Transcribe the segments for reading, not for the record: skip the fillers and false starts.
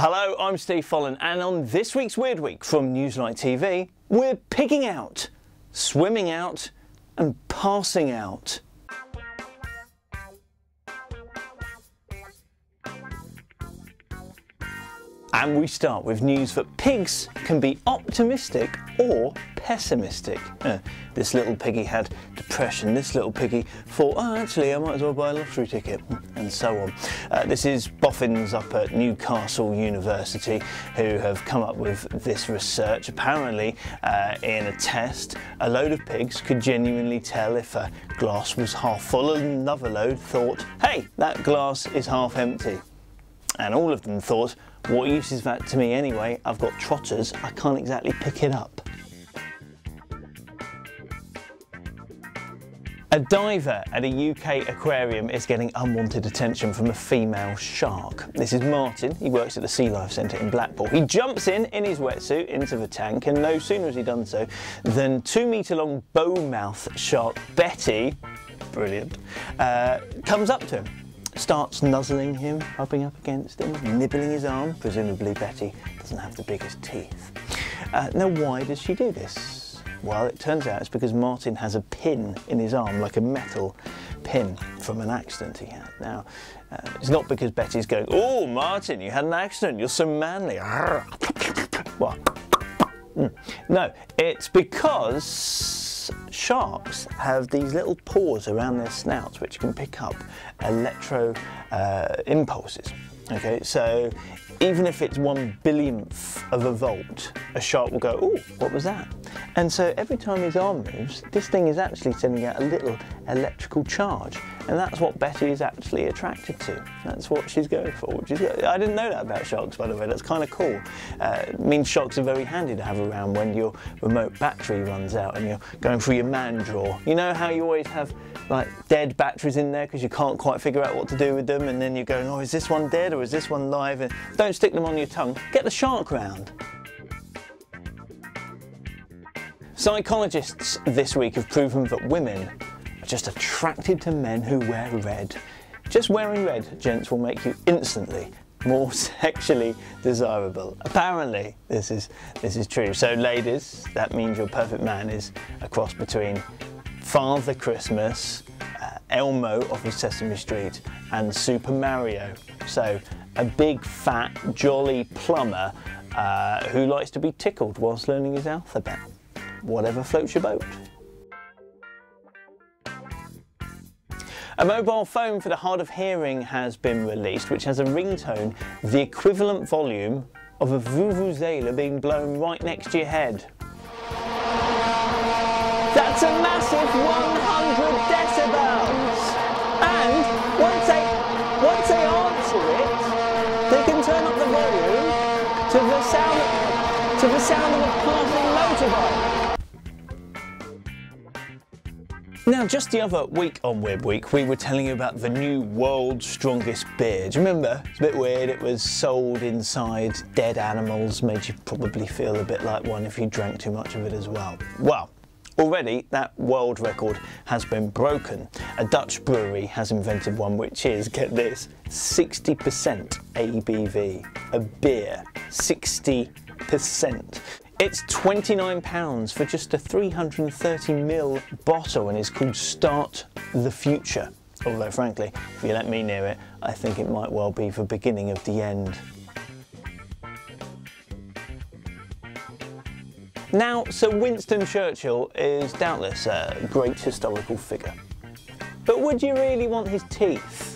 Hello, I'm Steve Follen, and on this week's Weird Week from Newslite TV, we're pigging out, swimming out, and passing out. And we start with news that pigs can be optimistic or pessimistic. This little piggy had depression, this little piggy thought, oh actually I might as well buy a lottery ticket, and so on. This is boffins up at Newcastle University who have come up with this research. Apparently in a test, a load of pigs could genuinely tell if a glass was half full and another load thought, hey, that glass is half empty. And all of them thought, what use is that to me anyway? I've got trotters, I can't exactly pick it up. A diver at a UK aquarium is getting unwanted attention from a female shark. This is Martin, he works at the Sea Life Centre in Blackpool. He jumps in his wetsuit into the tank, and no sooner has he done so than 2-metre long bowmouth shark Betty, brilliant, comes up to him. Starts nuzzling him, rubbing up against him, nibbling his arm. Presumably Betty doesn't have the biggest teeth. Now why does she do this? Well, it turns out it's because Martin has a pin in his arm, like a metal pin from an accident he had. Now, it's not because Betty's going, oh Martin, you had an accident, you're so manly. What? No, it's because sharks have these little pores around their snouts which can pick up electro impulses. Okay, so even if it's 1/1000th of a volt, a shark will go, oh, what was that? And so every time his arm moves, this thing is actually sending out a little electrical charge. And that's what Betty is actually attracted to. That's what she's going for. I didn't know that about sharks, by the way. That's kind of cool. It means sharks are very handy to have around when your remote battery runs out and you're going through your man drawer. You know how you always have like dead batteries in there because you can't quite figure out what to do with them, and then you're going, oh, is this one dead or is this one live? And don't stick them on your tongue. Get the shark round. Psychologists this week have proven that women are just attracted to men who wear red. Just wearing red, gents, will make you instantly more sexually desirable. Apparently, this is true. So ladies, that means your perfect man is a cross between Father Christmas, Elmo off of Sesame Street, and Super Mario. So a big, fat, jolly plumber who likes to be tickled whilst learning his alphabet. Whatever floats your boat. A mobile phone for the hard of hearing has been released, which has a ringtone the equivalent volume of a vuvuzela being blown right next to your head. That's a massive 100 decibels! And once they answer it, they can turn up the volume to the sound of a passing motorbike. Now, just the other week on Weird Week, we were telling you about the new world's strongest beer. Do you remember? It's a bit weird. It was sold inside dead animals, made you probably feel a bit like one if you drank too much of it as well. Well, already that world record has been broken. A Dutch brewery has invented one which is, get this, 60% ABV. A beer, 60%. It's £29 for just a 330ml bottle and is called Start the Future. Although frankly, if you let me near it, I think it might well be the beginning of the end. Now, Sir Winston Churchill is doubtless a great historical figure. But would you really want his teeth?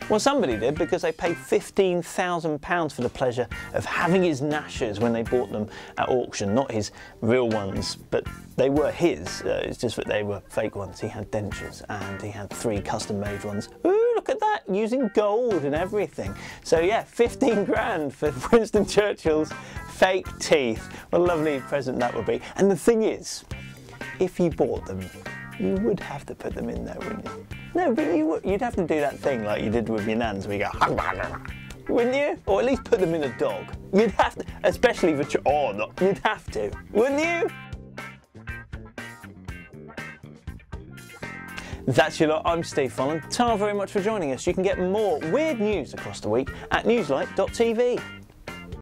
Well, somebody did, because they paid £15,000 for the pleasure of having his gnashers when they bought them at auction. Not his real ones, but they were his. It's just that they were fake ones. He had dentures and he had 3 custom-made ones. Ooh, look at that, using gold and everything. So yeah, 15 grand for Winston Churchill's fake teeth. What a lovely present that would be. And the thing is, if you bought them, you would have to put them in there, wouldn't you? No, but you'd have to do that thing like you did with your nans where you go, wouldn't you? Or at least put them in a dog. You'd have to, especially for you'd have to, wouldn't you? That's your lot. I'm Steve Follen. Ta very much for joining us. You can get more weird news across the week at newslite.tv.